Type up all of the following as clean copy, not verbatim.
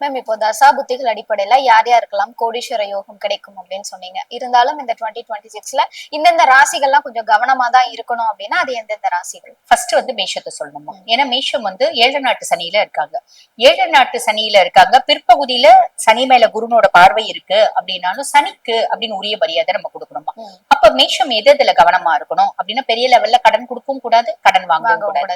Ma'am இப்போ தசா புத்திகள் அடிப்படையில யார் யாருக்கெல்லாம் கோடீஸ்வர யோகம் கிடைக்கும் அப்படின்னு சொன்னீங்க. இருந்தாலும் இந்த 2026ல இந்தந்த ராசிகள்லாம் கொஞ்சம் கவனமா தான் இருக்கணும் அப்படின்னா அது எந்தெந்த ராசிகள்? ஃபர்ஸ்ட் வந்து மேஷத்தை சொல்லணுமா, ஏன்னா மேஷம் வந்து 7 நாட்டு சனியில இருக்காங்க. 7 நாட்டு சனியில இருக்காங்க. பிற்பகுதியில சனி மேல குருனோட பார்வை இருக்கு அப்படின்னாலும் சனிக்கு அப்படின்னு உரிய மரியாதை நம்ம கொடுக்கணுமா. அப்ப மேஷம் எதுல கவனமா இருக்கணும் அப்படின்னா, பெரிய லெவல்ல கடன் கொடுக்கவும் கூடாது, கடன் வாங்கவும் கூடாது.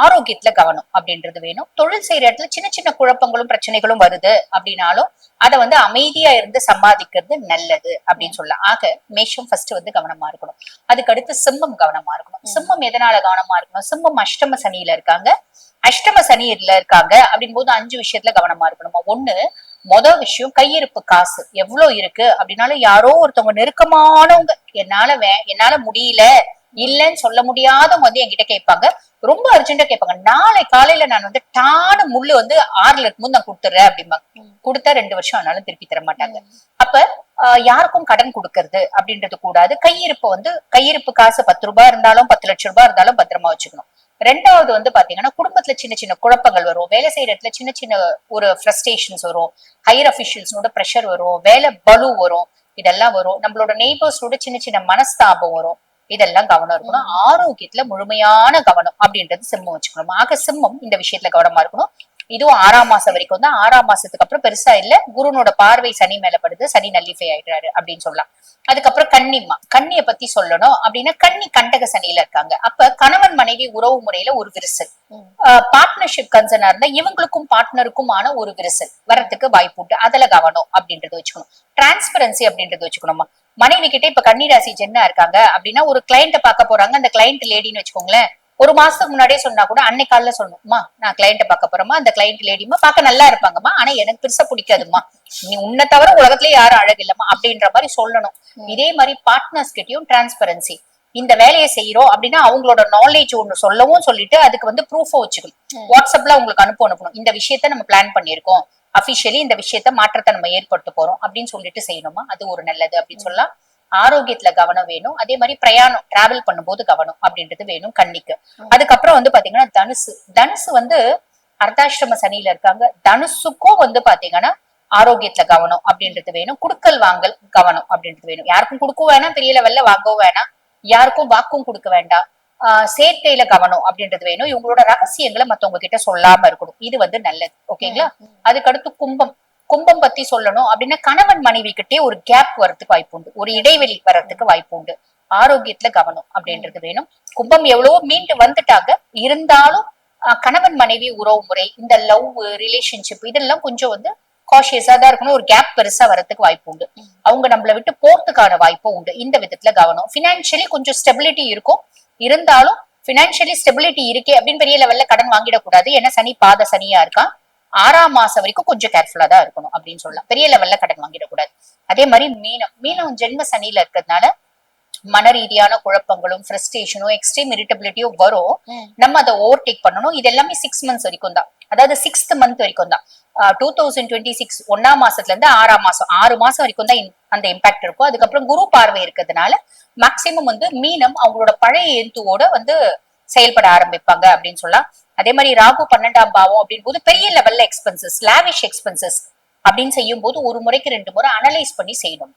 ஆரோக்கியத்துல கவனம் அப்படின்றது வேணும். தொழில் செய்யற இடத்துல சின்ன சின்ன குழப்பங்களும் பிரச்சனைகளும் வருது அப்படின்னாலும் அதை வந்து அமைதியா இருந்து சம்பாதிக்கிறது நல்லது அப்படின்னு சொல்லலாம். ஆக மேஷம் ஃபர்ஸ்ட் வந்து கவனமா இருக்கணும். அதுக்கு அடுத்து சிம்மம் கவனமா இருக்கணும். சிம்மம் எதனால கவனமா இருக்கணும்? சிம்மம் அஷ்டம சனியில இருக்காங்க. அஷ்டம சனியில இருக்காங்க அப்படின் போது 5 விஷயத்துல கவனமா இருக்கணுமா. ஒண்ணு, மொதல் விஷயம் கையிருப்பு காசு எவ்வளவு இருக்கு அப்படின்னாலும் யாரோ ஒருத்தவங்க நெருக்கமானவங்க என்னால முடியல இல்லன்னு சொல்ல முடியாதவங்க வந்து என்கிட்ட கேட்பாங்க. ரொம்ப அர்ஜென்டா கேட்பாங்க. நாளை காலையில நான் வந்து டான முள்ளு வந்து 6ல இருக்கும்போது நான் கொடுத்துறேன் அப்படிம்பாங்க. கொடுத்தா 2 வருஷம் ஆனாலும் திருப்பி தர மாட்டாங்க. அப்ப யாருக்கும் கடன் கொடுக்கறது அப்படின்றது கூடாது. கையிருப்பு காசு 10 ரூபாய் இருந்தாலும் 10 லட்சம் ரூபாய் இருந்தாலும் பத்திரமா வச்சுக்கணும். ரெண்டாவது வந்து பாத்தீங்கன்னா, குடும்பத்துல சின்ன சின்ன குழப்பங்கள் வரும். வேலை செய்யற இடத்துல சின்ன சின்ன ஒரு ஃப்ரஸ்ட்ரேஷன்ஸ் வரும். ஹையர் அபிஷியல்ஸோட ப்ரெஷர் வரும். வேலை பலு வரும். இதெல்லாம் வரும். நம்மளோட நெய்பர்ஸோட சின்ன சின்ன மனஸ்தாபம் வரும். இதெல்லாம் கவனம் இருக்கணும். ஆரோக்கியத்துல முழுமையான கவனம் அப்படின்றது சிம்மம் வச்சுக்கணும். ஆக சிம்மம் இந்த விஷயத்துல கவனமா இருக்கணும். இதுவும் 6ஆம் மாசம் வரைக்கும் தான். 6ஆம் மாசத்துக்கு அப்புறம் பெருசா இல்ல. குருனோட பார்வை சனி மேல படுது. சனி நல்லிஃபை ஆயிடுறாரு அப்படின்னு சொல்லலாம். அதுக்கப்புறம் கன்னிம்மா, கன்னிய பத்தி சொல்லணும் அப்படின்னா, கன்னி கண்டக சனியில இருக்காங்க. அப்ப கணவன் மனைவி உறவு முறையில ஒரு விரிசல், பார்ட்னர்ஷிப் கன்சர்னா இருந்தா இவங்களுக்கும் பார்ட்னருக்குமான ஒரு விரிசல் வரத்துக்கு வாய்ப்பு உண்டு. அதுல கவனம் அப்படின்றது வச்சுக்கணும். டிரான்ஸ்பரன்சி அப்படின்றது வச்சுக்கணுமா. மனைவி கிட்ட இப்ப கன்னிராசி ஜென்னா இருக்காங்க அப்படின்னா, ஒரு கிளைண்ட பார்க்க போறாங்க. அந்த கிளைண்ட் லேடின்னு வச்சுக்கோங்களேன். ஒரு மாசத்துக்கு முன்னாடியே சொன்னா கூட அன்னைக்கு காலைல சொல்லணும்மா, நான் கிளைண்ட பார்க்க போறேம்மா, அந்த கிளைண்ட் லேடிமா பார்க்க நல்லா இருப்பாங்கம்மா, ஆனா எனக்கு பெருசா பிடிக்காதுமா, நீ உன்னை தவிர உலகத்திலேயே யாரும் அழகு இல்லம்மா அப்படின்ற மாதிரி சொல்லணும். இதே மாதிரி பார்ட்னர்ஸ் கிட்டயும் டிரான்ஸ்பரன்சி. இந்த வேலையை செய்யறோம் அப்படின்னா அவங்களோட நாலேஜ் ஒண்ணு சொல்லவும் சொல்லிட்டு அதுக்கு வந்து ப்ரூஃபோ வச்சுக்கணும். வாட்ஸ்அப்ல உங்களுக்கு அனுப்பணும். இந்த விஷயத்த நம்ம பிளான் பண்ணிருக்கோம், அபிஷியலி இந்த விஷயத்த மாற்றத்தை நம்ம ஏற்படுத்த போறோம் அப்படின்னு சொல்லிட்டு செய்யணுமா. அது ஒரு நல்லது அப்படின்னு சொல்லலாம். ஆரோக்கியத்துல கவனம் வேணும். அதே மாதிரி பிரயாணம் டிராவல் பண்ணும்போது கவனம் அப்படின்றது வேணும் கன்னிக்கு. அதுக்கப்புறம் வந்து பாத்தீங்கன்னா தனுசு வந்து அர்த்தாஷ்டம சனியில இருக்காங்க. தனுசுக்கும் வந்து பாத்தீங்கன்னா ஆரோக்கியத்துல கவனம் அப்படின்றது வேணும். குடுக்கல் வாங்கல் கவனம் அப்படின்றது வேணும். யாருக்கும் கொடுக்கவும் வேணாம், பெரிய லெவல்ல வாங்கவும் வேணாம், யாருக்கும் வாக்கும் கொடுக்க வேண்டாம். சேர்க்கையில கவனம் அப்படின்றது வேணும். இவங்களோட ரகசியங்களை மத்தவங்க கிட்ட சொல்லாம இருக்கணும். இது வந்து நல்லது. ஓகேங்களா. அதுக்கடுத்து கும்பம் பத்தி சொல்லணும் அப்படின்னா, கணவன் மனைவி கிட்டே ஒரு கேப் வர்றதுக்கு வாய்ப்பு உண்டு, ஒரு இடைவெளி வர்றதுக்கு வாய்ப்பு உண்டு. ஆரோக்கியத்துல கவனம் அப்படின்றது வேணும். கும்பம் எவ்வளவோ மீண்டு வந்துட்டாங்க, இருந்தாலும் கணவன் மனைவி உறவு முறை, இந்த லவ் ரிலேஷன்ஷிப் இதெல்லாம் கொஞ்சம் வந்து காஷியஸா தான் இருக்கணும். ஒரு கேப் பெருசா வரதுக்கு வாய்ப்பு உண்டு. அவங்க நம்மளை விட்டு போறதுக்கான வாய்ப்பும் உண்டு. இந்த விதத்துல கவனம். பினான்சியலி கொஞ்சம் ஸ்டெபிலிட்டி இருக்கும். இருந்தாலும் பினான்சியலி ஸ்டெபிலிட்டி இருக்கே அப்படின்னு பெரிய லெவல்ல கடன் வாங்கிடக்கூடாது. ஏன்னா சனி பாத சனியா இருக்கான். 6ஆம் மாசம் வரைக்கும் கொஞ்சம் கேர்ஃபுல்லா தான் இருக்கணும் அப்படின்னு சொல்லலாம். பெரிய லெவல்ல கடன் வாங்கிடக்கூடாது. அதே மாதிரி மீனம் ஜென்ம சனியில இருக்கிறதுனால மன ரீதியான குழப்பங்களும் ஃப்ரஸ்ட்ரேஷனும் எக்ஸ்ட்ரீம் இரிட்டபிலிட்டியும் வரும். நம்ம அதை ஓவர்டேக் பண்ணணும். இது எல்லாமே 6 மந்த்ஸ் வரைக்கும் தான். அதாவது 6th மந்த் வரைக்கும் தான். 2026 1ஆம் மாசத்துல இருந்து 6ஆம் மாசம் 6 மாசம் வரைக்கும் தான் அந்த இம்பாக்ட் இருக்கும். அதுக்கப்புறம் குரு பார்வை இருக்கிறதுனால மேக்சிமம் வந்து மீனம் அவங்களோட பழைய ஏந்துவோட வந்து செயல்பட ஆரம்பிப்பாங்க அப்படின்னு சொல்லலாம். அதே மாதிரி ராகு 12ஆம் பாவம் அப்படின்னு போது பெரிய லெவல்ல எக்ஸ்பென்சஸ், லாவிஷ் எக்ஸ்பென்சஸ் அப்படின்னு செய்யும் போது ஒரு முறைக்கு 2 முறை அனலைஸ் பண்ணி செய்யணும்.